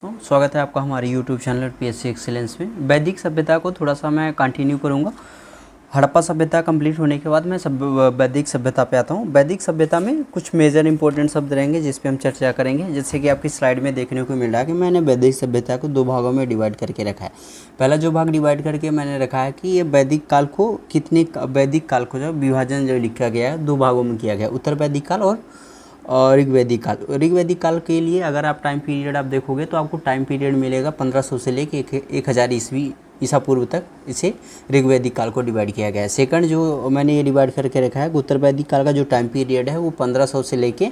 स्वागत है आपका हमारे YouTube चैनल PSC एक्सीलेंस में। वैदिक सभ्यता को थोड़ा सा मैं कंटिन्यू करूँगा। हड़प्पा सभ्यता कंप्लीट होने के बाद मैं वैदिक सभ्यता पे आता हूँ। वैदिक सभ्यता में कुछ मेजर इंपॉर्टेंट शब्द रहेंगे जिस पे हम चर्चा करेंगे। जैसे कि आपकी स्लाइड में देखने को मिल रहा है कि मैंने वैदिक सभ्यता को दो भागों में डिवाइड करके रखा है। पहला जो भाग डिवाइड करके मैंने रखा है कि ये वैदिक काल को वैदिक काल को जो विभाजन जो लिखा गया है दो भागों में किया गया, उत्तर वैदिक काल और ऋग्वैदिक काल। ऋग्वैदिक काल के लिए अगर आप टाइम पीरियड आप देखोगे तो आपको टाइम पीरियड मिलेगा 1500 से लेके 1000 ईसा पूर्व तक इसे ऋग्वैदिक काल को डिवाइड किया गया है। सेकंड जो मैंने ये डिवाइड करके रखा है उत्तर वैदिक काल का जो टाइम पीरियड है वो 1500 से लेके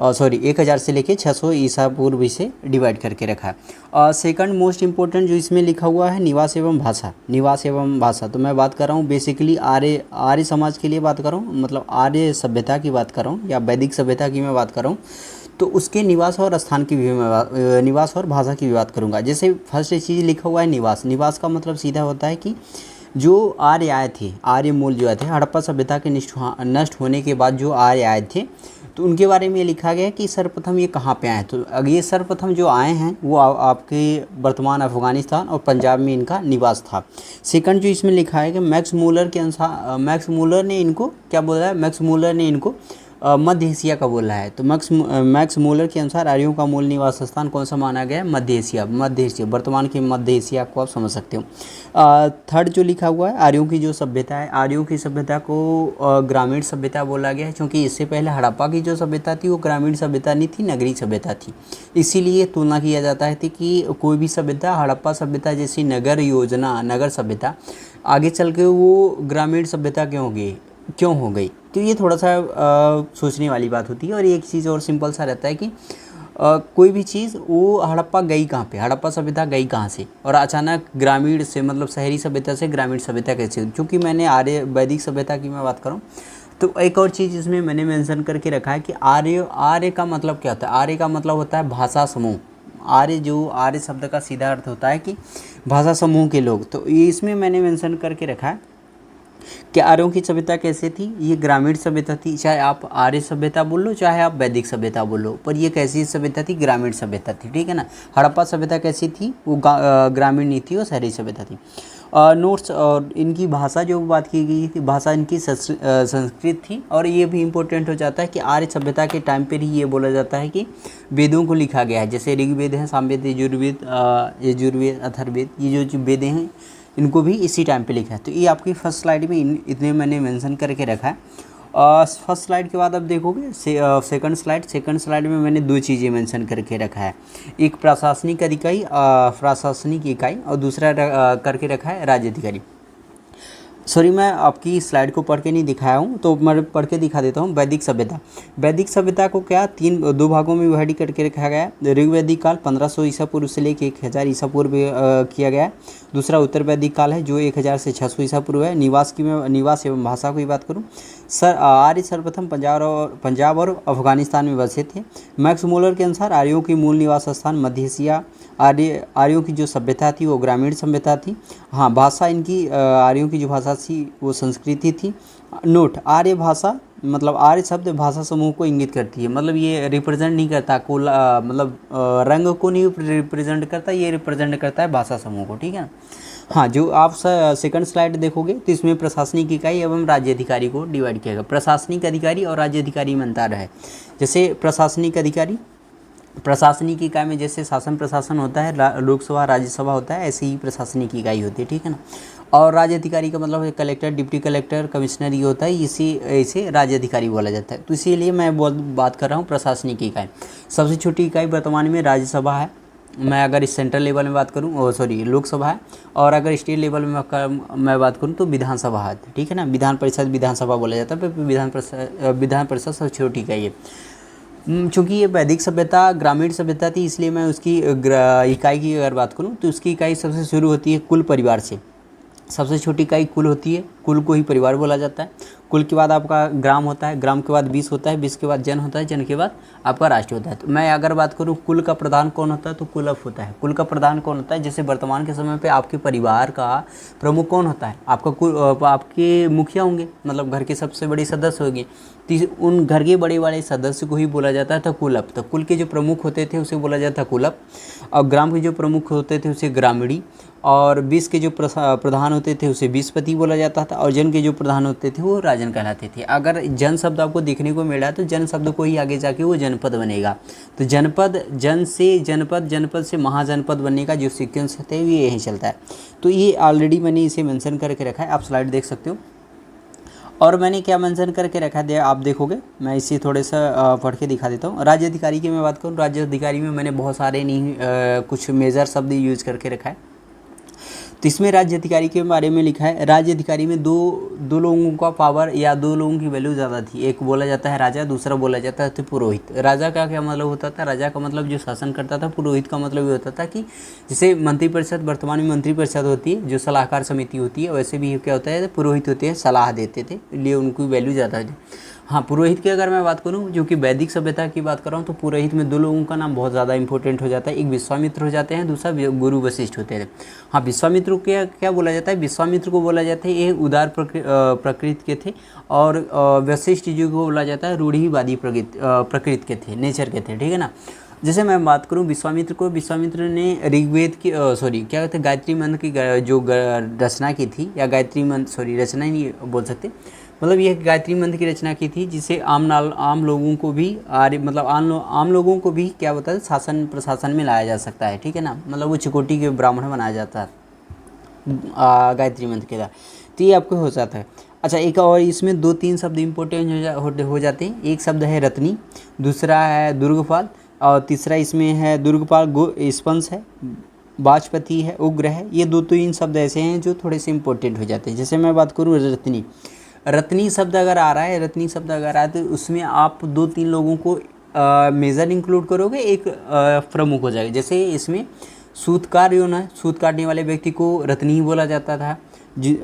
1000 से लेके 600 ईसा पूर्व से डिवाइड करके रखा है। सेकंड मोस्ट इंपॉर्टेंट जो इसमें लिखा हुआ है निवास एवं भाषा। तो मैं बात कर रहा हूँ बेसिकली आर्य समाज के लिए बात कर रहा हूँ, मतलब आर्य सभ्यता की बात कर रहा हूँ या वैदिक सभ्यता की मैं बात कर रहा हूँ। तो उसके निवास और स्थान की भी मैं निवास और भाषा की भी बात करूँगा। जैसे फर्स्ट चीज़ लिखा हुआ है निवास का मतलब सीधा होता है कि जो आर्य आए थे, आर्य मूल जो आए थे, हड़प्पा सभ्यता के नष्ट होने के बाद जो आर्य आए थे तो उनके बारे में लिखा गया कि सर्वप्रथम ये कहाँ पे आए। तो अगर ये सर्वप्रथम जो आए हैं वो आपके वर्तमान अफ़गानिस्तान और पंजाब में इनका निवास था। सेकंड जो इसमें लिखा है कि मैक्स मूलर के अनुसार मैक्स मूलर ने इनको क्या बोला है, मैक्स मूलर ने इनको मध्य एशिया का बोला है। तो मैक्स मूलर के अनुसार आर्यों का मूल निवास स्थान कौन सा माना गया है, मध्य एशिया वर्तमान के मध्य एशिया को आप समझ सकते हो। थर्ड जो लिखा हुआ है आर्यों की जो सभ्यता है, आर्यों की सभ्यता को ग्रामीण सभ्यता बोला गया है क्योंकि इससे पहले हड़प्पा की जो सभ्यता थी वो ग्रामीण सभ्यता नहीं थी, नगरीय सभ्यता थी। इसीलिए तुलना किया जाता है कि कोई भी सभ्यता हड़प्पा सभ्यता जैसी नगर सभ्यता आगे चल के वो ग्रामीण सभ्यता क्यों हो गई। तो ये थोड़ा सा सोचने वाली बात होती है। और एक चीज़ और सिंपल सा रहता है कि कोई भी चीज़ वो हड़प्पा गई कहाँ पे, हड़प्पा सभ्यता गई कहाँ से और अचानक ग्रामीण से मतलब शहरी सभ्यता से ग्रामीण सभ्यता कैसे। क्योंकि मैंने वैदिक सभ्यता की मैं बात करूँ तो एक और चीज़ इसमें मैंने मेंशन करके रखा है कि आर्य का मतलब क्या होता है। आर्य का मतलब होता है भाषा समूह। आर्य शब्द का सीधा अर्थ होता है कि भाषा समूह के लोग। तो ये इसमें मैंने मेंशन करके रखा है कि आर्यों की सभ्यता कैसे थी, ये ग्रामीण सभ्यता थी। चाहे आप आर्य सभ्यता बोल लो चाहे आप वैदिक सभ्यता बोल लो, पर ये कैसी सभ्यता थी, ग्रामीण सभ्यता थी, ठीक है ना। हड़प्पा सभ्यता कैसी थी, वो ग्रामीण नहीं थी, वो शहरी सभ्यता थी। नोट्स और इनकी भाषा जो बात की गई थी, भाषा इनकी संस्कृत थी। और ये भी इम्पोर्टेंट हो जाता है कि आर्य सभ्यता के टाइम पर ही ये बोला जाता है कि वेदों को लिखा गया है। जैसे ऋग्वेद है, सामवेद, यजुर्वेद, अथर्ववेद, ये जो वेद हैं इनको भी इसी टाइम पे लिखा है। तो ये आपकी फर्स्ट स्लाइड में इतने मैंने मेंशन करके रखा है। फर्स्ट स्लाइड के बाद आप देखोगे सेकंड स्लाइड में मैंने दो चीज़ें मेंशन करके रखा है। एक प्रशासनिक इकाई और दूसरा करके रखा है राज्य अधिकारी। सॉरी, मैं आपकी स्लाइड को पढ़ के नहीं दिखाया हूँ तो मैं पढ़ के दिखा देता हूँ। वैदिक सभ्यता को क्या दो भागों में विभाजित करके रखा गया है। ऋग्वैदिक काल 1500 ईसा पूर्व से लेकर 1000 ईसा पूर्व किया गया है। दूसरा उत्तर वैदिक काल है जो 1000 से 600 ईसा पूर्व है। निवास एवं भाषा की बात करूँ, आर्य सर्वप्रथम पंजाब और अफगानिस्तान में बसे थे। मैक्स मूलर के अनुसार आर्यों की मूल निवास स्थान मध्य एशिया। आर्यों की जो सभ्यता थी वो ग्रामीण सभ्यता थी। हाँ, भाषा इनकी आर्यों की जो भाषा थी वो संस्कृति थी। नोट, आर्य भाषा मतलब आर्य शब्द भाषा समूह को इंगित करती है। मतलब ये रिप्रेजेंट नहीं करता मतलब रंग को नहीं रिप्रेजेंट करता, ये रिप्रेजेंट करता है भाषा समूह को, ठीक है ना। हाँ, जो आप सेकंड स्लाइड देखोगे तो इसमें प्रशासनिक इकाई एवं राज्य अधिकारी को डिवाइड किया गया। प्रशासनिक अधिकारी और राज्य अधिकारी में अंतर है। जैसे प्रशासनिक इकाई में जैसे शासन प्रशासन होता है, लोकसभा राज्यसभा होता है, ऐसे ही प्रशासनिक इकाई होती है, ठीक है ना। और राज्य अधिकारी का मतलब है कलेक्टर, डिप्टी कलेक्टर, कमिश्नर ये होता है, इसे राज्य अधिकारी बोला जाता है। तो इसीलिए मैं बात कर रहा हूँ प्रशासनिक इकाई। सबसे छोटी इकाई वर्तमान में राज्यसभा है। मैं अगर इस सेंट्रल लेवल में बात करूँ लोकसभा है। और अगर स्टेट लेवल में मैं बात करूँ तो विधानसभा है, ठीक है ना। विधानसभा बोला जाता है, विधान परिषद सबसे छोटी इकाई है। चूँकि ये वैदिक सभ्यता ग्रामीण सभ्यता थी इसलिए मैं उसकी इकाई की अगर बात करूँ तो उसकी इकाई सबसे शुरू होती है कुल परिवार से। सबसे छोटी इकाई कुल होती है, कुल को ही परिवार बोला जाता है। कुल के बाद आपका ग्राम होता है, ग्राम के बाद 20 होता है, 20 के बाद जन होता है, जन के बाद आपका राष्ट्र होता है। तो मैं अगर बात करूँ कुल का प्रधान कौन होता है, तो कुलप होता है। कुल का प्रधान कौन होता है, जैसे वर्तमान के समय पे आपके परिवार का प्रमुख कौन होता है, आपका आपके मुखिया होंगे, मतलब घर के सबसे बड़े सदस्य होंगे। तो उन घर के बड़े बड़े सदस्य को ही बोला जाता था कुलप। तो कुल के जो प्रमुख होते थे उसे बोला जाता कुलप, और ग्राम के जो प्रमुख होते थे उसे ग्रामीणी, और 20 के जो प्रधान होते थे उसे 20पति बोला जाता था, और जन के जो प्रधान होते थे वो राजन कहलाते थे। अगर जन शब्द आपको देखने को मिल रहा है तो जन शब्द को ही आगे जाके वो जनपद बनेगा। तो जनपद, जन से जनपद, जनपद से महाजनपद बनने का जो सीक्वेंस है वो यही चलता है। तो ये ऑलरेडी मैंने इसे मेंशन करके रखा है, आप स्लाइड देख सकते हो। और मैंने क्या मेंशन करके रखा है आप देखोगे, मैं इसे थोड़े सा पढ़ के दिखा देता हूँ। राज्य अधिकारी की मैं बात करूँ, राज्य अधिकारी में मैंने बहुत सारे नहीं कुछ मेजर शब्द यूज करके रखा है। तो इसमें राज्य अधिकारी के बारे में लिखा है, राज्य अधिकारी में दो लोगों का पावर या दो लोगों की वैल्यू ज़्यादा थी। एक बोला जाता है राजा, दूसरा बोला जाता है तो पुरोहित। राजा का क्या मतलब होता था, राजा का मतलब जो शासन करता था। पुरोहित का मतलब ये होता था कि जैसे मंत्रिपरिषद, वर्तमान में मंत्रिपरिषद होती है जो सलाहकार समिति होती है, वैसे भी क्या होता है पुरोहित होते हैं, सलाह देते थे, इसलिए उनकी वैल्यू ज़्यादा थी। हाँ, पुरोहित की अगर मैं बात करूँ, जो कि वैदिक सभ्यता की बात कर रहा हूँ, तो पुरोहित में दो लोगों का नाम बहुत ज़्यादा इंपॉर्टेंट हो जाता है। एक विश्वामित्र हो जाते हैं, दूसरा गुरु वशिष्ठ होते हैं। हाँ, विश्वामित्र को क्या बोला जाता है, विश्वामित्र को बोला जाता है ये उदार प्रकृति के थे, और वशिष्ठ जी को बोला जाता है रूढ़िवादी प्रकृति के थे, नेचर के थे, ठीक है ना। जैसे मैं बात करूं विश्वामित्र को, विश्वामित्र ने ऋग्वेद की क्या कहते हैं गायत्री मंत्र की जो रचना की थी, या गायत्री मंत्र रचना ही नहीं बोल सकते, मतलब यह गायत्री मंत्र की रचना की थी, जिसे आम लोगों को भी मतलब आम लोगों को भी क्या होता है शासन प्रशासन में लाया जा सकता है, ठीक है ना। मतलब वो चिकोटी के ब्राह्मण बनाया जाता है गायत्री मंत्र के द्वारा। तो ये आपको हो जाता है। अच्छा, एक और इसमें 2-3 शब्द इम्पोर्टेंट हो जाते हैं। एक शब्द है रत्नी, दूसरा है दुर्गपाल, और तीसरा इसमें है दुर्गपाल स्पंस है, वाजपति है, उग्र है। ये 2-3 शब्द ऐसे हैं जो थोड़े से इंपॉर्टेंट हो जाते हैं। जैसे मैं बात करूँ रत्नी, रत्नी शब्द अगर आ रहा है, रत्नी शब्द अगर आ रहा है तो उसमें आप 2-3 लोगों को मेजर इंक्लूड करोगे, एक प्रमुख हो जाएगा। जैसे इसमें सूतकार जो ना, सूत काटने वाले व्यक्ति को रत्नी ही बोला जाता था,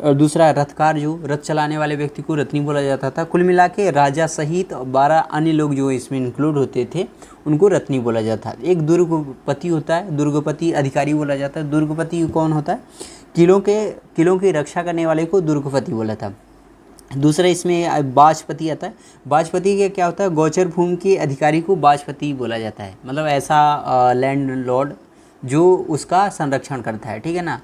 और दूसरा रथकार, जो रथ चलाने वाले व्यक्ति को रत्नी बोला जाता था। कुल मिला के राजा सहित 12 अन्य लोग जो इसमें इंक्लूड होते थे उनको रत्नी बोला जाता है। एक दुर्गपति होता है, दुर्गपति अधिकारी बोला जाता है। दुर्गपति कौन होता है, किलों की रक्षा करने वाले को दुर्गपति बोला था। दूसरा इसमें वाजपति आता है। वाजपति का क्या होता है, गोचर भूमि के अधिकारी को वाजपति बोला जाता है, मतलब ऐसा लैंड लॉर्ड जो उसका संरक्षण करता है, ठीक है ना,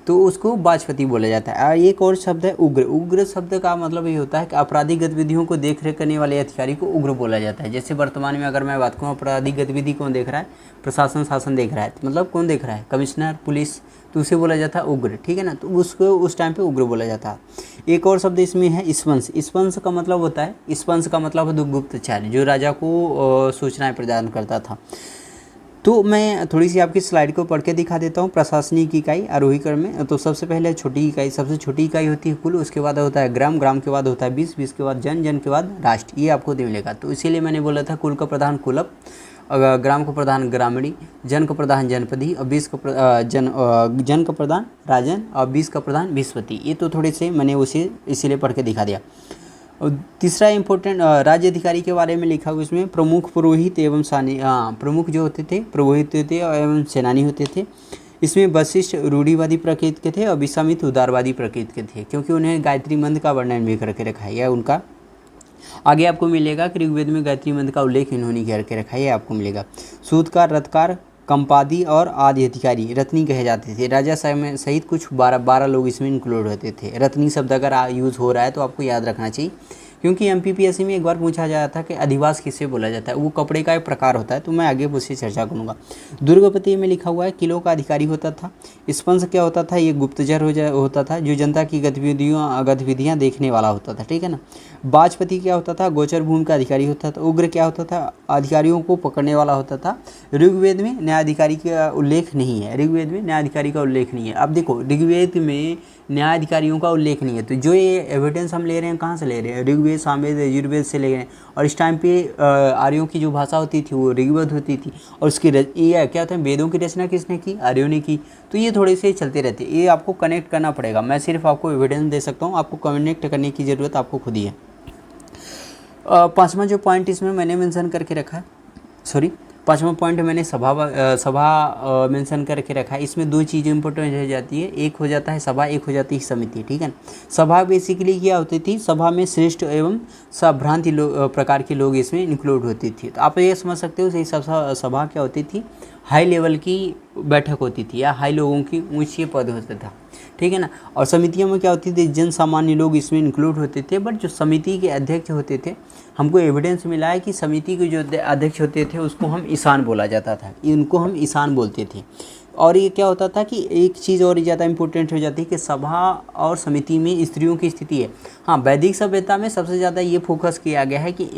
तो उसको वाजपति बोला जाता है। और एक और शब्द है उग्र। उग्र शब्द का मतलब ये होता है कि आपराधिक गतिविधियों को देख रेख करने वाले अधिकारी को उग्र बोला जाता है। जैसे वर्तमान में अगर मैं बात करूँ, आपराधिक गतिविधि कौन देख रहा है, प्रशासन शासन देख रहा है, मतलब कौन देख रहा है, कमिश्नर पुलिस, तो उसे बोला जाता है उग्र, ठीक है ना। तो उसको उस टाइम पे उग्र बोला जाता है। एक और शब्द इसमें है स्पंस। स्पंस का मतलब होता है, स्पंस का मतलब है गुप्तचर, जो राजा को सूचनाएं प्रदान करता था। तो मैं थोड़ी सी आपकी स्लाइड को पढ़ के दिखा देता हूँ। प्रशासनिक इकाई आरोही क्रम में, तो सबसे पहले छोटी इकाई, सबसे छोटी इकाई होती है कुल, उसके बाद होता है ग्राम, ग्राम के बाद होता है 20, 20 के बाद जन, जन के बाद राष्ट्र। ये आपको मिलेगा। तो इसीलिए मैंने बोला था कुल का प्रधान कुलप, ग्राम का प्रधान ग्रामीणी, जन का प्रधान जनपदी, और 20 का जन का प्रधान राजन, और 20 का प्रधान विश्वपति। ये तो थोड़े से मैंने उसे इसीलिए पढ़ के दिखा दिया। और तीसरा इम्पोर्टेंट राज्य अधिकारी के बारे में लिखा हुआ, इसमें प्रमुख पुरोहित एवं प्रमुख जो होते थे पुरोहित होते एवं सेनानी होते थे। इसमें वशिष्ठ रूढ़िवादी प्रकृति के थे और विश्वामित्र उदारवादी प्रकृति के थे, क्योंकि उन्हें गायत्री मंत्र का वर्णन भी करके रखा है। उनका आगे आपको मिलेगा कि ऋग्वेद में गायत्री मंत्र का उल्लेख इन्होंने करके रखा है, आपको मिलेगा। सूतकार, रथकार, कंपादी और आदि अधिकारी रत्नी कहे जाते थे। राजा सहित कुछ 12 लोग इसमें इंक्लूड होते थे। रत्नी शब्द अगर यूज़ हो रहा है तो आपको याद रखना चाहिए, क्योंकि MPPSC में एक बार पूछा जाता था कि अधिवास किसे बोला जाता है। वो कपड़े का एक प्रकार होता है, तो मैं आगे उससे चर्चा करूँगा। दुर्गपति में लिखा हुआ है किलों का अधिकारी होता था। स्पंस क्या होता था, ये गुप्तचर होता था, जो जनता की गतिविधियाँ देखने वाला होता था, ठीक है ना। वाजपति क्या होता था, गोचर भूमि का अधिकारी होता था। उग्र क्या होता था, अधिकारियों को पकड़ने वाला होता था। ऋग्वेद में न्यायाधिकारी का उल्लेख नहीं है, ऋग्वेद में न्यायाधिकारी का उल्लेख नहीं है। अब देखो, ऋग्वेद में न्यायाधिकारियों का उल्लेख नहीं है, तो जो ये एविडेंस हम ले रहे हैं कहाँ से ले रहे हैं, ऋग्वेद, सामवेद, यजुर्वेद से ले रहे हैं। और इस टाइम पे आर्यों की जो भाषा होती थी वो ऋग्वेद होती थी, और उसकी ये क्या होता है, वेदों की रचना किसने की, आर्यों ने की। तो ये थोड़े से चलते रहते हैं, ये आपको कनेक्ट करना पड़ेगा। मैं सिर्फ आपको एविडेंस दे सकता हूँ, आपको कनेक्ट करने की ज़रूरत आपको खुद ही है। पाँचवा जो पॉइंट इसमें मैंने मेंशन करके रखा है, सॉरी पाँचवा पॉइंट मैंने सभा मेंशन करके रखा है। इसमें दो चीज़ें इंपॉर्टेंट हो जाती है, एक हो जाता है सभा, एक हो जाती है समिति, ठीक है ना। सभा बेसिकली क्या होती थी, सभा में श्रेष्ठ एवं संभ्रांति प्रकार के लोग इसमें इंक्लूड होती थी। तो आप ये समझ सकते हो, सभा क्या होती थी, हाई लेवल की बैठक होती थी या हाई लोगों की ऊँची पद होता था, ठीक है ना। और समितियों में क्या होती थी, जन सामान्य लोग इसमें इंक्लूड होते थे। बट जो समिति के अध्यक्ष होते थे, हमको एविडेंस मिला है कि समिति के जो अध्यक्ष होते थे उसको हम ईशान बोला जाता था, इनको हम ईशान बोलते थे। और ये क्या होता था कि एक चीज़ और ज़्यादा इंपॉर्टेंट हो जाती है कि सभा और समिति में स्त्रियों की स्थिति है। हाँ, वैदिक सभ्यता में सबसे ज़्यादा ये फोकस किया गया है कि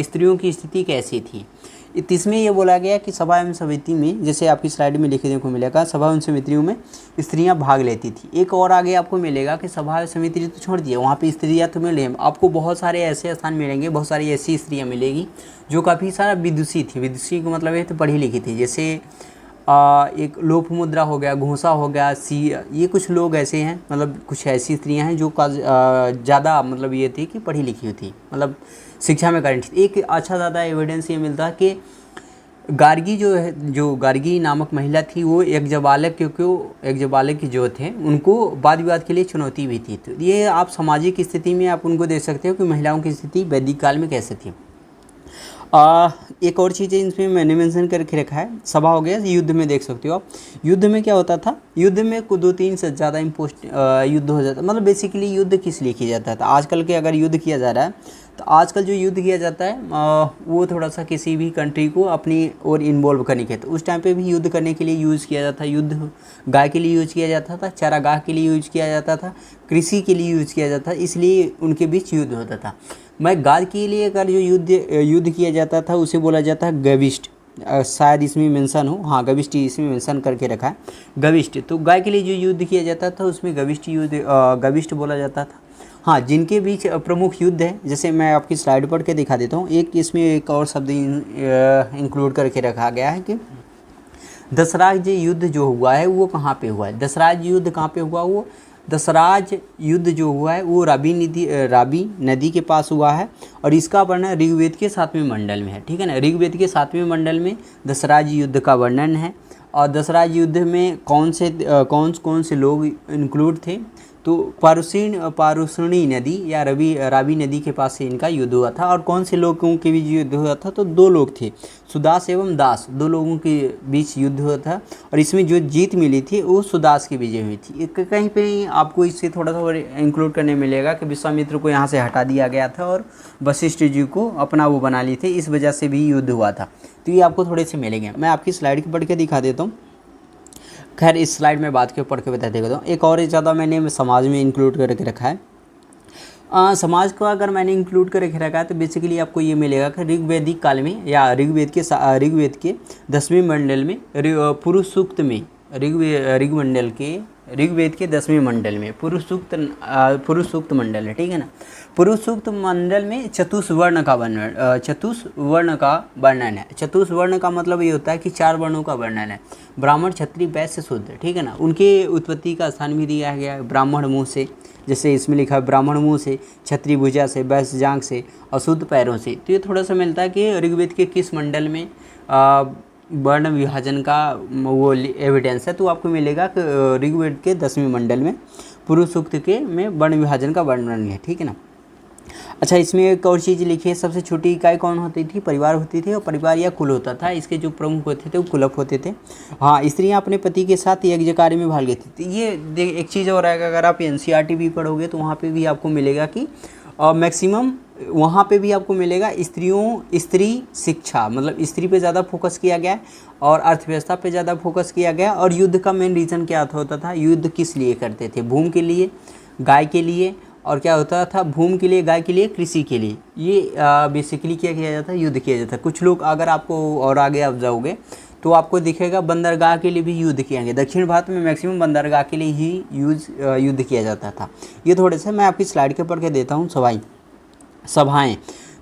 स्त्रियों की स्थिति कैसी थी। इसमें ये बोला गया कि सभा एवं समिति में, जैसे आपकी स्लाइड में लिखने को मिलेगा, सभा एवं समितियों में स्त्रियां भाग लेती थी। एक और आगे आपको मिलेगा कि सभा एवं समिति तो छोड़ दिए, वहाँ पे स्त्रियां तो मिले, आपको बहुत सारे ऐसे स्थान मिलेंगे, बहुत सारी ऐसी स्त्रियां मिलेगी जो काफ़ी सारा विदुषी थी। विदुषी का मतलब ये तो पढ़ी लिखी थी, जैसे एक लोपमुद्रा हो गया, घोषा हो गया, ये कुछ लोग ऐसे हैं, मतलब कुछ ऐसी स्त्रियां हैं जो ज़्यादा मतलब ये थी कि पढ़ी लिखी हुई थी, मतलब शिक्षा में करेंट थी। एक अच्छा ज़्यादा एविडेंस ये मिलता है कि गार्गी जो गार्गी नामक महिला थी, वो यज्ञवाल्क्य जो थे उनको वाद विवाद के लिए चुनौती भी थी। तो ये आप सामाजिक स्थिति में आप उनको देख सकते हो कि महिलाओं की स्थिति वैदिक काल में कैसे थी। एक और चीज़ इसमें मैंने मेंशन करके रखा है, सभा हो गया, युद्ध में देख सकते हो आप। युद्ध में क्या होता था, युद्ध में 2-3 से ज़्यादा युद्ध हो जाता, मतलब बेसिकली युद्ध किस लिए किया जाता था। आजकल के अगर युद्ध किया जा रहा है तो आजकल जो युद्ध किया जाता है वो थोड़ा सा किसी भी कंट्री को अपनी ओर इन्वॉल्व करने के, तो उस टाइम पे भी युद्ध करने के लिए यूज़ किया जाता था। युद्ध गाय के लिए यूज़ किया जाता था, चारागाह के लिए यूज़ किया जाता था, कृषि के लिए यूज़ किया जाता था, इसलिए उनके बीच युद्ध होता था। मैं गाय के लिए अगर जो युद्ध किया जाता था उसे बोला जाता है गविष्ट, शायद इसमें मेंशन हो, हाँ गविष्ट इसमें मेंशन करके रखा है, गविष्ट। तो गाय के लिए जो युद्ध किया जाता था उसमें गविष्ट बोला जाता था। हाँ, जिनके बीच प्रमुख युद्ध है, जैसे मैं आपकी स्लाइड पढ़ के दिखा देता हूँ। इसमें एक और शब्द इंक्लूड करके रखा गया है कि दसराज युद्ध जो हुआ है वो कहाँ पे हुआ है। दसराज युद्ध कहाँ पे हुआ, वो दसराज युद्ध जो हुआ है वो रावी नदी के पास हुआ है, और इसका वर्णन ऋग्वेद के 7वें मंडल में है, ठीक है ना। ऋग्वेद के 7वें मंडल में दसराज युद्ध का वर्णन है। और दसराज युद्ध में कौन से लोग इंक्लूड थे, तो पारुषणी नदी या रावी नदी के पास से इनका युद्ध हुआ था। और कौन से लोगों के बीच युद्ध हुआ था, तो 2 लोग थे, सुदास एवं दास, 2 लोगों के बीच युद्ध हुआ था। और इसमें जो जीत मिली थी वो सुदास की विजय हुई थी। कहीं पे आपको इससे थोड़ा सा इंक्लूड करने मिलेगा कि विश्वामित्र को यहाँ से हटा दिया गया था और वशिष्ठ जी को अपना वो बना लिए थे, इस वजह से भी युद्ध हुआ था। तो ये आपको थोड़े से मिलेंगे, मैं आपकी स्लाइड पढ़ के दिखा देता हूँ। खैर इस स्लाइड में बात के पढ़ के बता देता हूँ। एक और ज़्यादा मैंने समाज में इंक्लूड करके रखा है। समाज को अगर मैंने इंक्लूड करके रखा है तो बेसिकली आपको ये मिलेगा कि ऋग्वेदिक काल में या ऋग्वेद के 10वें मंडल में पुरुष सूक्त में ऋग्वेद के 10वें मंडल में पुरुष सूक्त मंडल है, ठीक है ना। पुरुष सूक्त मंडल में चतुष्वर्ण का वर्णन है। चतुष्वर्ण का मतलब ये होता है कि 4 वर्णों का वर्णन है, ब्राह्मण क्षत्रिय वैश्य शूद्र, ठीक है ना। उनके उत्पत्ति का स्थान भी दिया गया है ब्राह्मण मुंह से, जैसे इसमें लिखा है ब्राह्मण मुंह से, क्षत्रिय भुजा से, वैश्य जांघ से और शूद्र पैरों से। तो ये थोड़ा सा मिलता है कि ऋग्वेद के किस मंडल में वर्ण विभाजन का वो एविडेंस है, तो आपको मिलेगा कि ऋग्वेद के 10वें मंडल में पुरुष सूक्त के में वर्ण विभाजन का वर्णन है, ठीक है ना। अच्छा, इसमें एक और चीज़ लिखी है, सबसे छोटी इकाई कौन होती थी, परिवार होती थी, और परिवार या कुल होता था। इसके जो प्रमुख होते थे वो कुलप होते थे। हाँ, स्त्रियां अपने पति के साथ यज्ञ कार्य में भाग लेती थी। ये एक चीज़ और है, अगर आप NCERT भी पढ़ोगे तो वहाँ पे भी आपको मिलेगा कि मैक्सिमम वहाँ पे भी आपको मिलेगा स्त्री शिक्षा, मतलब स्त्री पे ज़्यादा फोकस किया गया और अर्थव्यवस्था पे ज़्यादा फोकस किया गया। और युद्ध का मेन रीज़न क्या होता था, युद्ध किस लिए करते थे, भूमि के लिए, गाय के लिए, और क्या होता था, भूमि के लिए, गाय के लिए, कृषि के लिए। ये बेसिकली क्या किया जाता है, युद्ध किया जाता है। कुछ लोग अगर आपको और आगे आप जाओगे तो आपको दिखेगा बंदरगाह के लिए भी युद्ध किया गया। दक्षिण भारत में मैक्सिमम बंदरगाह के लिए ही युद्ध किया जाता था। ये थोड़े से मैं आपकी स्लाइड के पढ़ के देता हूँ। सभाएँ,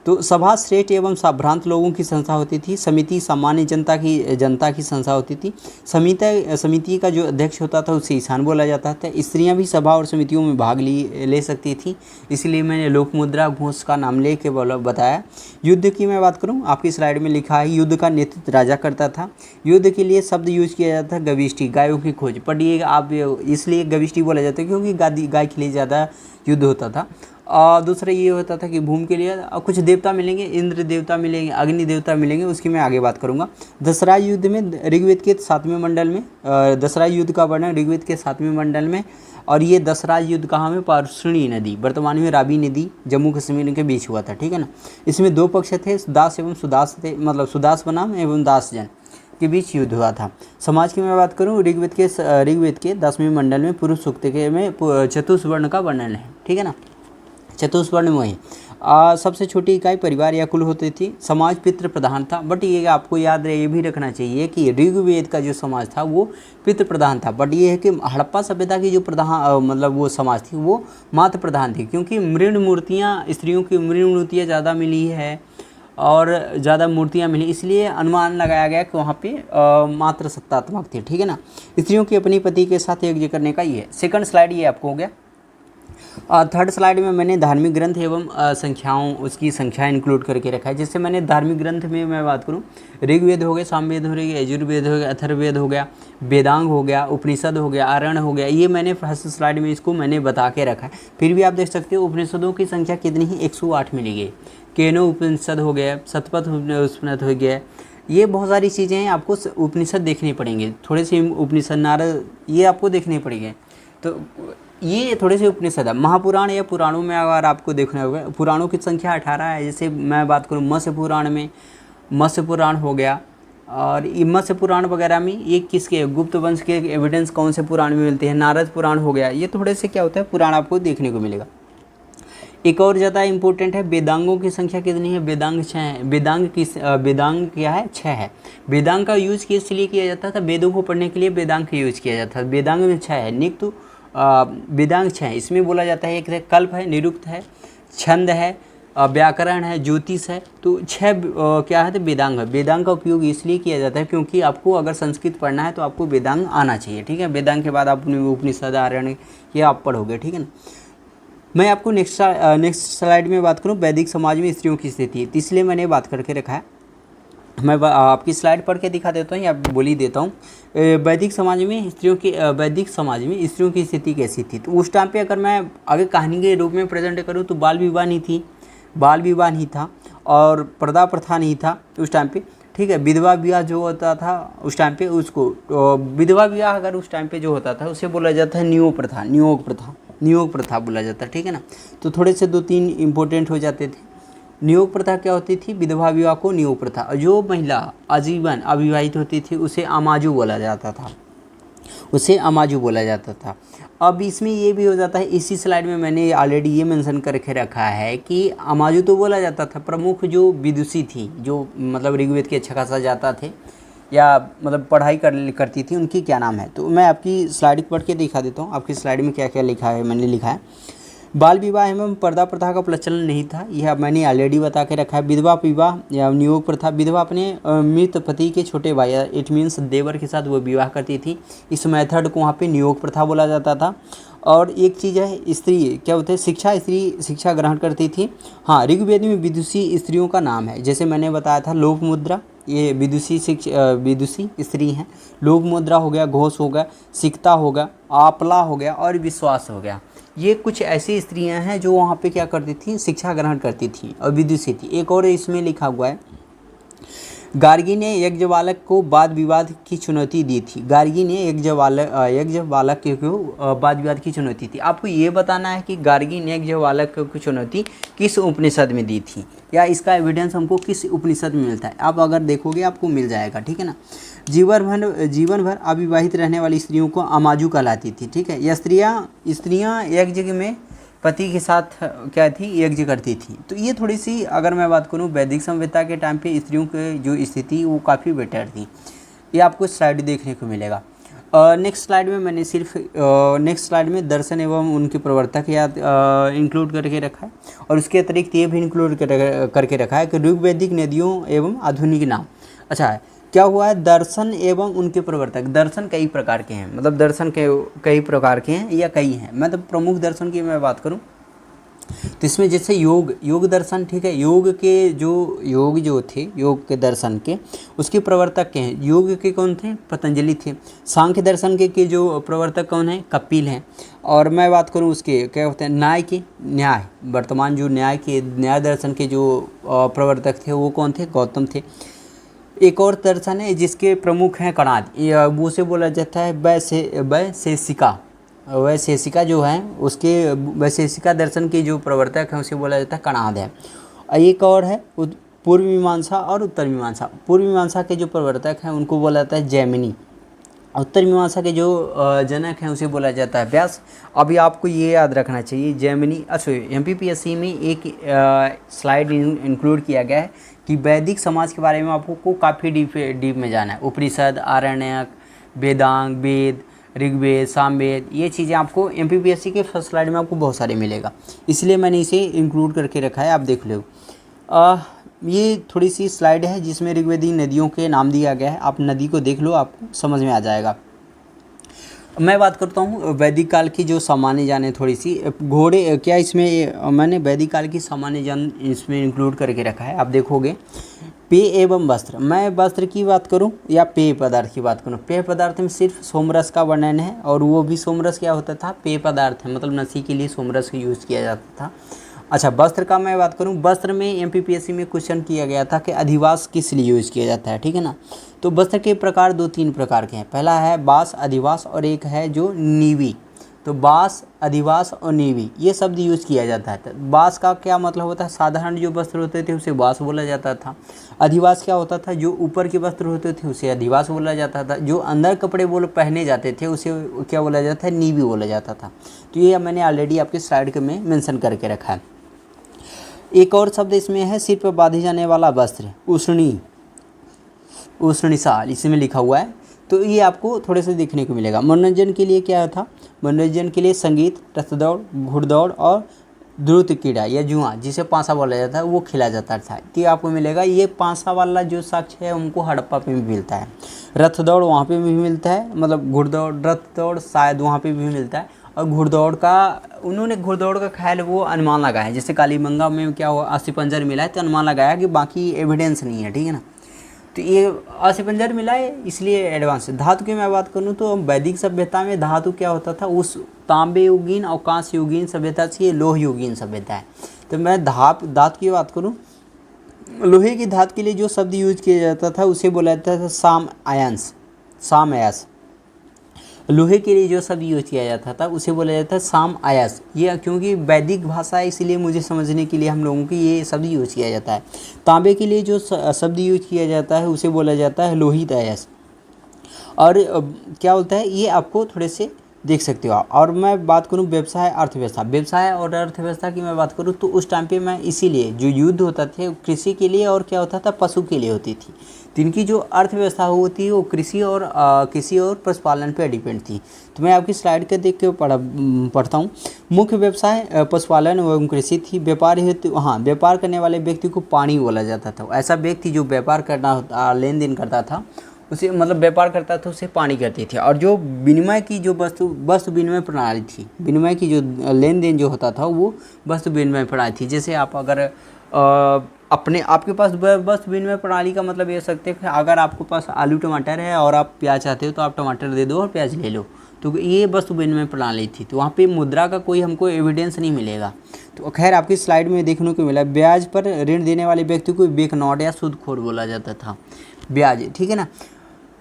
तो सभा श्रेष्ठ एवं भ्रांत लोगों की संस्था होती थी। समिति सामान्य जनता की संस्था होती थी। समिति का जो अध्यक्ष होता था उसे ईशान बोला जाता था। स्त्रियां भी सभा और समितियों में भाग ले सकती थी, इसलिए मैंने लोकमुद्रा घोष का नाम ले के बताया। युद्ध की मैं बात करूं, आपकी स्लाइड में लिखा है युद्ध का नेतृत्व राजा करता था। युद्ध के लिए शब्द यूज किया जाता है गविष्टि, गायों की खोज। बट ये आप इसलिए गविष्टि बोला जाता है क्योंकि गाय के लिए ज़्यादा युद्ध होता था। और दूसरा ये होता था कि भूमि के लिए कुछ देवता मिलेंगे, इंद्र देवता मिलेंगे, अग्नि देवता मिलेंगे, उसकी मैं आगे बात करूंगा। दसराज युद्ध में ऋग्वेद के 7वें मंडल में दसराज युद्ध का वर्णन ऋग्वेद के 7वें मंडल में। और ये दसराज युद्ध कहाँ में, पारसुणी नदी, वर्तमान में रावी नदी, जम्मू कश्मीर के बीच हुआ था, ठीक है ना। इसमें दो पक्ष थे, दास एवं सुदास थे, मतलब सुदास बनाम एवं दास जन के बीच युद्ध हुआ था। समाज की मैं बात करूं, ऋग्वेद के 10वें मंडल में पुरुष सूक्त के में चतुष्वर्ण का वर्णन है, ठीक है ना। चतुष्वर्ण में सबसे छोटी इकाई परिवार या कुल होती थी। समाज पितृ प्रधान था, बट ये आपको याद रहे, ये भी रखना चाहिए कि ऋग्वेद का जो समाज था वो पितृ प्रधान था। बट ये है कि हड़प्पा सभ्यता की जो प्रधान मतलब वो समाज थी वो मातृ प्रधान थी, क्योंकि मृण मूर्तियाँ, स्त्रियों की मृण मूर्तियाँ ज़्यादा मिली है और ज़्यादा मूर्तियाँ मिली, इसलिए अनुमान लगाया गया कि वहाँ पे मातृ सत्तात्मक थी, ठीक है ना। स्त्रियों की अपनी पति के साथ यज्ञ करने का ये है। सेकंड स्लाइड ये आपको हो गया। थर्ड स्लाइड में मैंने धार्मिक ग्रंथ एवं संख्याओं, उसकी संख्या इंक्लूड करके रखा है। जैसे मैंने धार्मिक ग्रंथ में मैं बात करूं, ऋग्वेद हो गया, सामवेद हो गया, यजुर्वेद हो गया, अथर्ववेद हो गया, वेदांग हो गया, उपनिषद हो गया, आरण्य हो गया, ये मैंने फर्स्ट स्लाइड में इसको मैंने बता के रखा है। फिर भी आप देख सकते हो उपनिषदों की संख्या कितनी ही 108 मिली गई। केनो उपनिषद हो गया, शतपथ उपनिषद हो गया, ये बहुत सारी चीज़ें हैं, आपको उपनिषद देखने पड़ेंगे। थोड़े से उपनिषद नारद ये आपको देखने पड़ेंगे, तो ये थोड़े से उपनिषद है। महापुराण या पुराणों में अगर आपको देखना होगा, पुराणों की संख्या 18 है। जैसे मैं बात करूँ मत्स्य पुराण में, मत्स्य पुराण हो गया, और मत्स्य पुराण वगैरह में ये किसके, गुप्त वंश के एविडेंस कौन से पुराण में मिलते हैं, नारद पुराण हो गया, ये थोड़े से क्या होता है पुराण आपको देखने को मिलेगा। एक और ज़्यादा इंपॉर्टेंट है, वेदांगों की संख्या कितनी है, वेदांग 6 है। वेदांग क्या है, 6 है। वेदांग का यूज इसलिए किया जाता था, वेदों को पढ़ने के लिए वेदांग का यूज किया जाता था। वेदांग में 6 है, निक्त वेदांग 6 है। इसमें बोला जाता है एक कल्प है, निरुक्त है, छंद है, व्याकरण है, ज्योतिष है, तो 6 क्या है तो वेदांग है। वेदांग का उपयोग इसलिए किया जाता है क्योंकि आपको अगर संस्कृत पढ़ना है तो आपको वेदांग आना चाहिए, ठीक है। वेदांग के बाद आप उपनिषद, आरण्य ये आप पढ़ोगे, ठीक है ना। मैं आपको नेक्स्ट स्लाइड में बात करूं, वैदिक समाज में स्त्रियों की स्थिति, तो इसलिए मैंने बात करके रखा है। मैं आपकी स्लाइड पढ़ के दिखा देता हूँ या बोल ही देता हूँ। वैदिक समाज में स्त्रियों की स्थिति कैसी थी, तो उस टाइम पे अगर मैं आगे कहानी के रूप में प्रेजेंट करूँ तो बाल विवाह नहीं था और पर्दा प्रथा नहीं था उस टाइम पे, ठीक है। विधवा विवाह जो होता था उस टाइम पे, उसको विधवा विवाह अगर उस टाइम पे जो होता था उसे बोला जाता है नियोग प्रथा बोला जाता है, ठीक है ना। तो थोड़े से 2-3 इंपॉर्टेंट हो जाते थे। नियोग प्रथा क्या होती थी, विधवा विवाह को नियोग प्रथा, जो महिला आजीवन अविवाहित होती थी उसे अमाजू बोला जाता था। अब इसमें ये भी हो जाता है, इसी स्लाइड में मैंने ऑलरेडी ये मेंशन करके रखा है कि अमाजू तो बोला जाता था, प्रमुख जो विदुषी थी, जो मतलब ऋग्वेद के अच्छा खासा जाता थे या मतलब पढ़ाई करती थी, उनकी क्या नाम है, तो मैं आपकी स्लाइड पढ़ के दिखा देता हूँ। आपकी स्लाइड में क्या क्या लिखा है, मैंने लिखा है बाल विवाह एवं पर्दा प्रथा का प्रचलन नहीं था, यह मैंने ऑलरेडी बता के रखा है। विधवा विवाह या नियोग प्रथा, विधवा अपने मृत पति के छोटे भाई इट मीन्स देवर के साथ वो विवाह करती थी, इस मेथड को वहाँ पे नियोग प्रथा बोला जाता था। और एक चीज़ है, स्त्री क्या होते हैं, स्त्री शिक्षा ग्रहण करती थी। हाँ, ऋग्वेद में विदुषी स्त्रियों का नाम है, जैसे मैंने बताया था लोकमुद्रा, ये विदुषी स्त्री हैं। लोकमुद्रा हो गया, घोष हो गया, सिकता हो गया, आपला हो गया और विश्वास हो गया। ये कुछ ऐसी स्त्रियां हैं जो वहाँ पे क्या करती थी, शिक्षा ग्रहण करती थी और विदुषी थी। एक और इसमें लिखा हुआ है, गार्गी ने यज्ञवालक को वाद विवाद की चुनौती दी थी। गार्गी ने यज्ञवालक को वाद विवाद की चुनौती थी। आपको ये बताना है कि गार्गी ने यज्ञवालक को चुनौती किस उपनिषद में दी थी, या इसका एविडेंस हमको किस उपनिषद में मिलता है। आप अगर देखोगे आपको मिल जाएगा, ठीक है ना। जीवन भर अविवाहित रहने वाली स्त्रियों को अमाजू कहलाती थी, ठीक है। यह स्त्रियाँ यज्ञ में पति के साथ क्या थी, यज्ञ करती थी। तो ये थोड़ी सी अगर मैं बात करूँ वैदिक सभ्यता के टाइम पे स्त्रियों की जो स्थिति वो काफ़ी बेटर थी, ये आपको स्लाइड देखने को मिलेगा। नेक्स्ट स्लाइड में मैंने सिर्फ नेक्स्ट स्लाइड में दर्शन एवं उनके प्रवर्तक याद इंक्लूड करके रखा है, और उसके अतिरिक्त ये भी इंक्लूड करके रखा है कि ऋग्वैदिक नदियों एवं आधुनिक नाम। अच्छा है, क्या हुआ है, दर्शन एवं उनके प्रवर्तक। दर्शन कई प्रकार के हैं, मतलब दर्शन के कई प्रकार के हैं या कई हैं, मतलब प्रमुख दर्शन की मैं बात करूं तो इसमें जैसे योग दर्शन, ठीक है, योग जो थे, योग के दर्शन के उसके प्रवर्तक के हैं, योग के कौन थे, पतंजलि थे। सांख्य दर्शन के जो प्रवर्तक कौन है, कपिल हैं। और मैं बात करूं उसके क्या होते हैं, न्याय वर्तमान जो न्याय दर्शन के जो प्रवर्तक थे वो कौन थे, गौतम थे। एक और दर्शन है जिसके प्रमुख हैं कणाद, वो से बोला जाता है वैशेषिका जो है उसके वैशेषिका दर्शन के जो प्रवर्तक हैं उसे बोला जाता है कणाद है। एक और है पूर्व मीमांसा और उत्तर मीमांसा। पूर्व मीमांसा के जो प्रवर्तक हैं उनको बोला जाता है जैमिनी। उत्तर मीमांसा के जो जनक हैं उसे बोला जाता है व्यास। अभी आपको ये याद रखना चाहिए, जैमिनी MPPSC में एक स्लाइड इंक्लूड किया गया है कि वैदिक समाज के बारे में आपको काफ़ी डीप में जाना है। उपनिषद, आरण्यक, वेदांग, वेद, ऋग्वेद, सामवेद, ये चीज़ें आपको MPPSC के फर्स्ट स्लाइड में आपको बहुत सारे मिलेगा, इसलिए मैंने इसे इंक्लूड करके रखा है, आप देख लो। ये थोड़ी सी स्लाइड है जिसमें ऋग्वेदी नदियों के नाम दिया गया है, आप नदी को देख लो, आपको समझ में आ जाएगा। मैं बात करता हूँ वैदिक काल की जो सामान्य ज्ञान है, थोड़ी सी घोड़े, क्या इसमें मैंने वैदिक काल की सामान्य ज्ञान इसमें इंक्लूड करके रखा है, आप देखोगे। पेय एवं वस्त्र, मैं वस्त्र की बात करूं या पेय पदार्थ की बात करूं, पेय पदार्थ में सिर्फ सोमरस का वर्णन है, और वो भी सोमरस क्या होता था, पेय पदार्थ है, मतलब नशी के लिए सोमरस का यूज़ किया जाता था। अच्छा, वस्त्र का मैं बात करूं, वस्त्र में MPPSC में क्वेश्चन किया गया था कि अधिवास किस लिए यूज़ किया जाता है, ठीक है ना। तो वस्त्र के प्रकार 2-3 प्रकार के हैं। पहला है बास, अधिवास, और एक है जो नीवी। तो बास, अधिवास और नीवी ये शब्द यूज़ किया जाता है। तो बास का क्या मतलब होता है, साधारण जो वस्त्र होते थे उसे बास बोला जाता था। अधिवास क्या होता था, जो ऊपर के वस्त्र होते थे उसे अधिवास बोला जाता था। जो अंदर कपड़े पहने जाते थे उसे क्या बोला जाता है, नीवी बोला जाता था। तो ये मैंने ऑलरेडी आपके स्लाइड में मेंशन करके रखा है। एक और शब्द इसमें है, सिर पर बांधे जाने वाला वस्त्र, उष्णी शाल, इसमें लिखा हुआ है। तो ये आपको थोड़े से देखने को मिलेगा। मनोरंजन के लिए क्या था, मनोरंजन के लिए संगीत, रथ दौड़, घुड़दौड़ और द्रुत क्रीड़ा या जुआ, जिसे पांसा बोला जाता है, वो खेला जाता था। तो आपको मिलेगा, ये पांसा वाला जो साक्ष्य है उनको हड़प्पा पे भी मिलता है। रथ दौड़ वहाँ पे भी मिलता है, मतलब घुड़दौड़, रथ दौड़ शायद वहाँ पे भी मिलता है। और घुड़दौड़ का ख्याल वो अनुमान लगाया, जैसे कालीबंगा में क्या हुआ, अस्थिपंजर मिला है तो अनुमान लगाया कि बाकी एविडेंस नहीं है, ठीक है ना। तो ये अस्थिपंजर मिला है इसलिए एडवांस। धातु की मैं बात करूँ तो वैदिक सभ्यता में धातु क्या होता था, उस तांबे युगीन और कांस्य युगीन सभ्यता से ये लोह युगीन सभ्यता है। तो मैं धातु की बात करूँ, लोहे की धातु के लिए जो शब्द यूज किया जाता था उसे बोला जाता था साम आयस। लोहे के लिए जो शब्द यूज किया जाता था उसे बोला जाता है साम आयस। ये क्योंकि वैदिक भाषा है इसलिए मुझे समझने के लिए हम लोगों की ये शब्द यूज किया जाता है। तांबे के लिए जो शब्द यूज किया जाता है उसे बोला जाता है लोहित आयस। और क्या बोलता है, ये आपको थोड़े से देख सकते हो आप। और मैं बात करूं व्यवसाय और अर्थव्यवस्था की मैं बात करूं तो उस टाइम पे मैं इसीलिए जो युद्ध होता थे कृषि के लिए और क्या होता था, पशु के लिए होती थी। तो इनकी जो अर्थव्यवस्था होती है वो कृषि और पशुपालन पर डिपेंड थी। तो मैं आपकी स्लाइड के देख के पढ़ता हूँ। मुख्य व्यवसाय पशुपालन एवं कृषि थी। व्यापार करने वाले व्यक्ति को पानी बोला जाता था। ऐसा व्यक्ति जो व्यापार करना लेन देन करता था उसे, मतलब व्यापार करता था, उसे पानी कहते थे। और जो विनिमय की जो वस्तु विनिमय प्रणाली थी, विनिमय की जो लेन देन जो होता था वो वस्तु विनिमय प्रणाली थी। जैसे आप अगर आपके पास वस्तु विनिमय प्रणाली का मतलब ये सकते हैं कि अगर आपके पास आलू टमाटर है और आप प्याज चाहते हो तो आप टमाटर दे दो और प्याज ले लो, तो ये वस्तु विनिमय प्रणाली थी। तो वहाँ पे मुद्रा का कोई हमको एविडेंस नहीं मिलेगा। तो खैर आपकी स्लाइड में देखने को मिला, ब्याज पर ऋण देने वाले व्यक्ति को बेकनौट या सूदखोर बोला जाता था। ब्याज, ठीक है ना।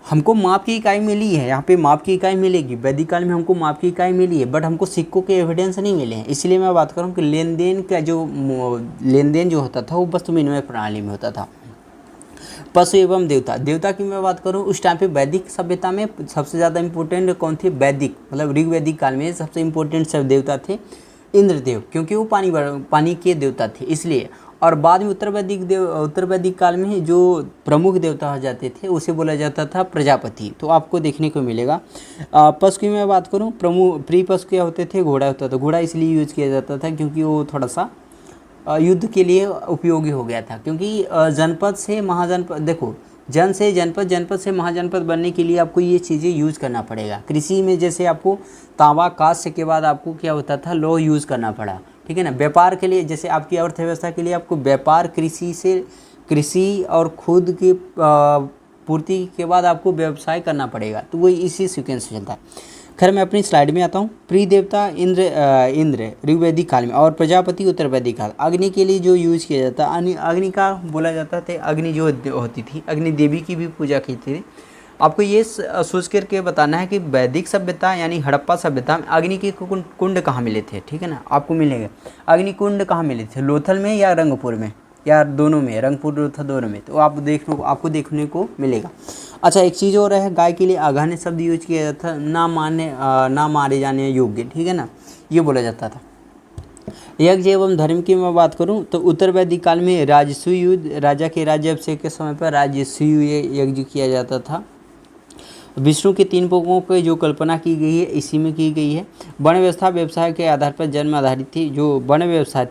हमको माप की इकाई मिली है, यहाँ पे माप की इकाई मिलेगी। वैदिक काल में हमको माप की इकाई मिली है, बट हमको सिक्कों के एविडेंस नहीं मिले हैं। इसलिए मैं बात करूँ कि लेन देन जो होता था वो वस्तु विनिमय प्रणाली में होता था। पशु एवं देवता की मैं बात करूँ, उस टाइम पे वैदिक सभ्यता में सबसे ज़्यादा इंपॉर्टेंट कौन थे, वैदिक मतलब ऋग्वैदिक काल में सबसे इंपॉर्टेंट सब देवता थे इंद्रदेव, क्योंकि वो पानी के देवता थे इसलिए। और बाद में उत्तर वैदिक काल में जो प्रमुख देवता हो जाते थे उसे बोला जाता था प्रजापति। तो आपको देखने को मिलेगा। पशु की मैं बात करूँ, प्रिय पशु क्या होते थे, घोड़ा होता था। घोड़ा इसलिए यूज किया जाता था क्योंकि वो थोड़ा सा युद्ध के लिए उपयोगी हो गया था। क्योंकि जनपद से महाजनपद, देखो जन से जनपद, जनपद से महाजनपद बनने के लिए आपको ये चीज़ें यूज़ करना पड़ेगा। कृषि में जैसे आपको तांबा कांस्य के बाद आपको क्या होता था, लौह यूज़ करना पड़ा, ठीक है ना। व्यापार के लिए, जैसे आपकी अर्थव्यवस्था के लिए आपको व्यापार, कृषि और खुद की पूर्ति के बाद आपको व्यवसाय करना पड़ेगा। तो वही इसी सीक्वेंस से चलता है। खैर मैं अपनी स्लाइड में आता हूँ। प्रिय देवता इंद्र ऋग्वैदिक काल में और प्रजापति उत्तर वैदिक काल। अग्नि के लिए जो यूज किया जाता, अग्नि का बोला जाता था, अग्नि जो होती थी, अग्नि देवी की भी पूजा की थी। आपको ये सोच करके बताना है कि वैदिक सभ्यता यानी हड़प्पा सभ्यता में अग्नि के कुंड कहाँ मिले थे, ठीक है ना। आपको मिलेगा अग्नि कुंड कहाँ मिले थे, लोथल में या रंगपुर में, या दोनों में, रंगपुर लोथल दोनों में। तो आपको देखने को मिलेगा। अच्छा एक चीज़ और है, गाय के लिए आघान्य शब्द यूज किया जाता था, ना मारे जाने योग्य, ठीक है ना, ये बोला जाता था। यज्ञ एवं धर्म की मैं बात करूं तो उत्तर वैदिक काल में राजसूय युद्ध, राजा के राज्याभिषेक के समय पर राजसूय यज्ञ किया जाता था। विष्णु के 3 भोगों की जो कल्पना की गई है इसी में की गई है। वर्ण व्यवस्था व्यवसाय के आधार पर जन्म आधारित थी। जो वर्ण व्यवस्था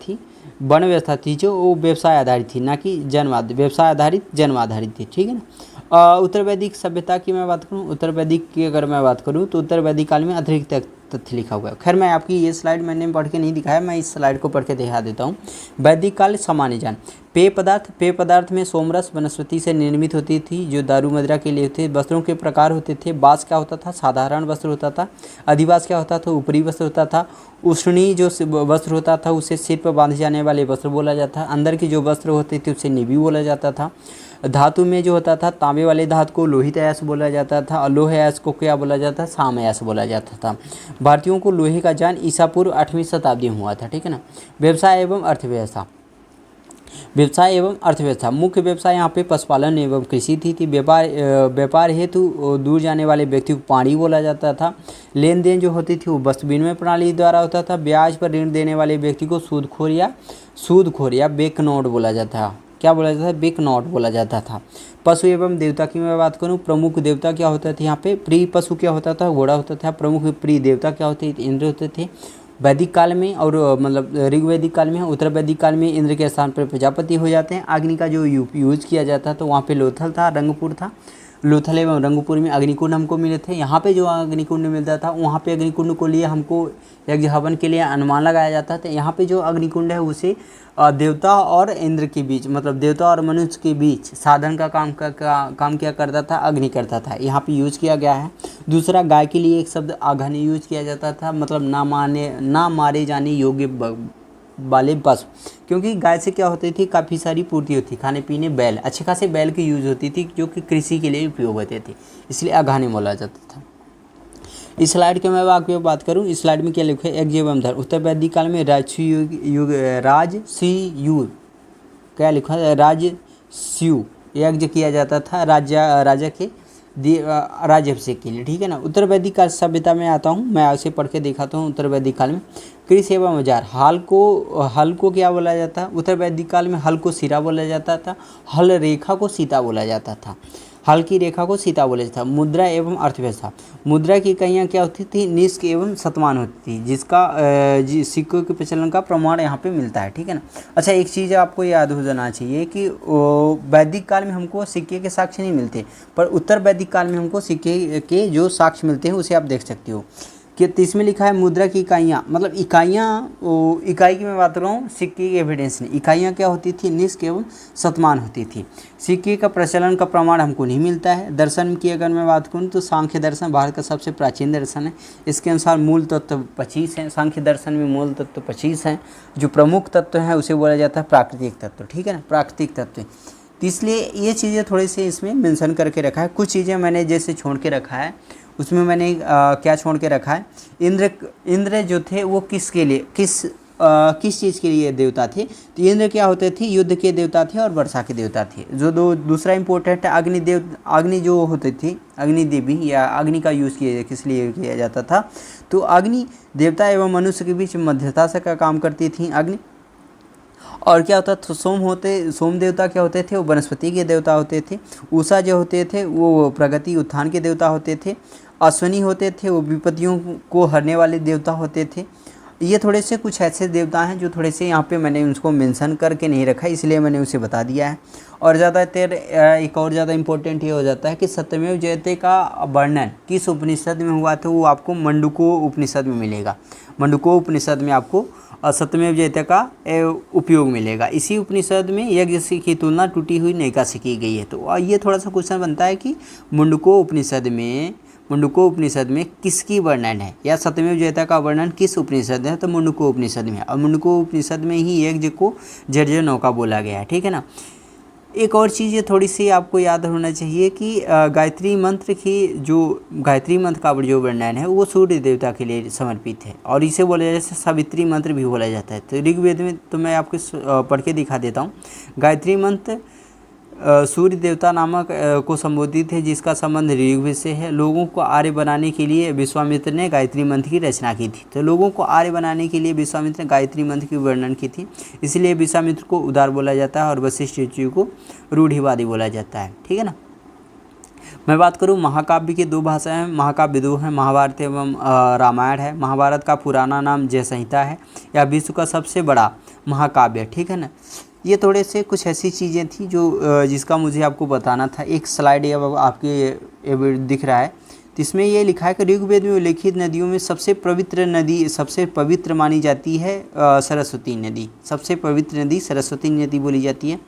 थी जो वो व्यवसाय आधारित थी, ना कि व्यवसाय आधारित जन्म आधारित थी, ठीक है ना। उत्तर वैदिक सभ्यता की मैं बात करूं, उत्तर वैदिक की अगर मैं बात करूं तो उत्तर वैदिक काल में अतिरिक्त तथ्य लिखा हुआ है। खैर मैं आपकी ये स्लाइड मैंने पढ़ के नहीं दिखाया, मैं इस स्लाइड को पढ़ के दिखा देता हूँ। वैदिक काल सामान्य ज्ञान। पेय पदार्थ में सोमरस वनस्पति से निर्मित होती थी जो दारू मदिरा के लिए होते। वस्त्रों के प्रकार होते थे। बास क्या होता था, साधारण वस्त्र होता था। अधिवास क्या होता था, ऊपरी वस्त्र होता था। उष्णी जो वस्त्र होता था उसे सिर पर बांधे जाने वाले वस्त्र बोला जाता था। अंदर के जो वस्त्र होते थे उसे निबी बोला जाता था। धातु में जो होता था, तांबे वाले धातु को लोहित अयस्क बोला जाता था और लोह अयस्क को क्या बोला जाता था, साम अयस्क बोला जाता था। भारतीयों को लोहे का ज्ञान ईसा पूर्व 8वीं शताब्दी में हुआ था, ठीक है ना। व्यवसाय एवं अर्थव्यवस्था। मुख्य व्यवसाय यहाँ पे पशुपालन एवं कृषि थी। व्यापार हेतु दूर जाने वाले व्यक्ति को पाणी बोला जाता था। लेन देन जो होती थी वो वस्तु विनिमय प्रणाली द्वारा होता था। ब्याज पर ऋण देने वाले व्यक्ति को सूदखोर या बेकनोट बोला जाता था। क्या बोला जाता था, बेकनोट बोला जाता था। पशु एवं देवता की मैं बात करूं, प्रमुख देवता क्या होता था यहाँ पे, प्रिय पशु क्या होता था, घोड़ा होता था। प्रमुख प्रिय देवता क्या होते थे, इंद्र होते थे। वैदिक काल में और मतलब ऋग्वैदिक काल में, उत्तर वैदिक काल में इंद्र के स्थान पर प्रजापति हो जाते हैं। अग्नि का जो यूज किया जाता तो वहाँ पे लोथल था, रंगपुर था। लोथल एवं रंगपुर में अग्निकुंड हमको मिले थे। यहाँ पे जो अग्निकुंड मिलता था वहाँ पे अग्निकुंड को लिए हमको यज्ञ हवन के लिए अनुमान लगाया जाता था। यहाँ पे जो अग्निकुंड है उसे देवता और इंद्र के बीच, मतलब देवता और मनुष्य के बीच साधन का काम क्या करता था, अग्नि करता था। यहाँ पे यूज किया गया है। दूसरा, गाय के लिए एक शब्द आघानी यूज किया जाता था, मतलब ना मारे जाने योग्य वाले पशु। क्योंकि गाय से क्या होती थी, काफ़ी सारी पूर्ति होती थी, खाने पीने, बैल, अच्छे खासे बैल की यूज होती थी जो कि कृषि के लिए उपयोग होते थे, इसलिए आघानी बोला जाता था। इस स्लाइड के मैं आपकी बात करूं, इस स्लाइड में क्या लिखा है, यज्ञ एवं धर्म। उत्तर वैदिक काल में राजसूय क्या लिखा है, राजसूय यज्ञ किया जाता था राजा के राज्याभिषेक के लिए, ठीक है ना। उत्तर वैदिक काल सभ्यता में आता हूँ, मैं आपसे पढ़ के दिखाता हूँ। उत्तर वैदिक काल में कृषि एवं औजार। हल को क्या बोला जाता है, उत्तर वैदिक काल में हल को सिरा बोला जाता था। हल रेखा को सीता बोला जाता था। हल की रेखा को सीता बोला जाता था। मुद्रा एवं अर्थव्यवस्था। मुद्रा की इकाइयाँ क्या होती थी, निष्क एवं शतमान होती थी, जिसका सिक्कों के प्रचलन का प्रमाण यहाँ पे मिलता है, ठीक है ना। अच्छा एक चीज़ आपको याद हो जाना चाहिए कि वैदिक काल में हमको सिक्के के साक्ष्य नहीं मिलते, पर उत्तर वैदिक काल में हमको सिक्के के जो साक्ष्य मिलते हैं उसे आप देख सकते हो कि इसमें लिखा है मुद्रा की इकाइयाँ, मतलब इकाई की मैं बात कर रहा हूँ, सिक्के की एविडेंस नहीं। इकाइयाँ क्या होती थी, निष्क एवं शतमान होती थी। सिक्के का प्रचलन का प्रमाण हमको नहीं मिलता है। दर्शन की अगर मैं बात करूँ तो सांख्य दर्शन भारत का सबसे प्राचीन दर्शन है। इसके अनुसार मूल तत्व 25 हैं। सांख्य दर्शन में मूल तत्व 25 हैं। जो प्रमुख तत्व हैं उसे बोला जाता है प्राकृतिक तत्व, ठीक है ना, प्राकृतिक तत्व। तो इसलिए ये चीज़ें थोड़ी सी इसमें मेंशन करके रखा है। कुछ चीज़ें मैंने जैसे छोड़ के रखा है, उसमें मैंने क्या छोड़ के रखा है, इंद्र जो थे वो किस किस चीज़ के लिए देवता थे। तो इंद्र क्या होते थे, युद्ध के देवता थे और वर्षा के देवता थे। जो दूसरा इंपॉर्टेंट है, अग्नि जो होते थे, अग्नि देवी या अग्नि का यूज़ किस लिए किया जाता था, तो अग्नि देवता एवं मनुष्य के बीच मध्यस्थता का काम करती थी अग्नि। और क्या होता था, सोम देवता क्या होते थे, वो वनस्पति के देवता होते थे। उषा जो होते थे वो प्रगति उत्थान के देवता होते थे। अश्विनी होते थे वो विपत्तियों को हरने वाले देवता होते थे। ये थोड़े से कुछ ऐसे देवता हैं जो थोड़े से यहाँ पे मैंने उसको मेंशन करके नहीं रखा, इसलिए मैंने उसे बता दिया है। और ज़्यादातर एक और ज़्यादा इम्पोर्टेंट ये हो जाता है कि सत्यमेव जयते का वर्णन किस उपनिषद में हुआ था, वो आपको मंडूको उपनिषद में मिलेगा। मंडूको उपनिषद में आपको सत्यमेव जयते का उपयोग मिलेगा। इसी उपनिषद में यज्ञ की तुलना टूटी हुई नैका से की गई है। तो ये थोड़ा सा क्वेश्चन बनता है कि मंडूको उपनिषद में किसकी वर्णन है, या सत्यमेव जयते का वर्णन किस उपनिषद है, तो मंडूको उपनिषद में। और मंडूको उपनिषद में ही यज्ञ को जर्जर नौका बोला गया है, ठीक है ना। एक और चीज़ ये थोड़ी सी आपको याद होना चाहिए कि गायत्री मंत्र का जो वर्णन है वो सूर्य देवता के लिए समर्पित है, और इसे बोला जाता है सावित्री मंत्र भी बोला जाता है। तो ऋग्वेद में तो मैं आपको पढ़ के दिखा देता हूँ। गायत्री मंत्र सूर्य देवता नामक को संबोधित है, जिसका संबंध ऋग्वेद से है। लोगों को आर्य बनाने के लिए विश्वामित्र ने गायत्री मंत्र की रचना की थी। तो लोगों को आर्य बनाने के लिए विश्वामित्र ने गायत्री मंत्र की वर्णन की थी, इसलिए विश्वामित्र को उदार बोला जाता है और वशिष्ठ जी को रूढ़िवादी बोला जाता है, ठीक है ना। मैं बात करूँ महाकाव्य की दो भाषाएं हैं, महाकाव्य दो हैं, महाभारत एवं रामायण है। महाभारत का पुराना नाम जय संहिता है, यह विश्व का सबसे बड़ा महाकाव्य है, ठीक है ना। ये थोड़े से कुछ ऐसी चीज़ें थी जो जिसका मुझे आपको बताना था। एक स्लाइड अब आपके दिख रहा है, तो इसमें ये लिखा है कि ऋग्वेद में उल्लेखित नदियों में सबसे पवित्र मानी जाती है सरस्वती नदी। सबसे पवित्र नदी सरस्वती नदी बोली जाती है।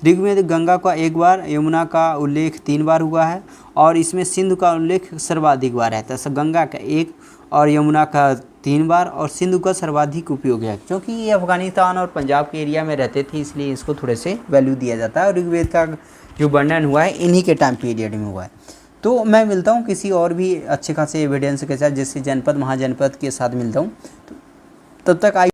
ऋग्वेद गंगा का 1 बार, यमुना का उल्लेख 3 बार हुआ है, और इसमें सिंधु का उल्लेख सर्वाधिक बार है। तो गंगा का 1 और यमुना का 3 बार और सिंधु का सर्वाधिक उपयोग है। क्योंकि ये अफगानिस्तान और पंजाब के एरिया में रहते थे, इसलिए इसको थोड़े से वैल्यू दिया जाता है। और ऋग्वेद का जो वर्णन हुआ है इन्हीं के टाइम पीरियड में हुआ है। तो मैं मिलता हूँ किसी और भी अच्छे खासे एविडेंस के साथ, जैसे जनपद महाजनपद के साथ मिलता हूँ। तो तब तक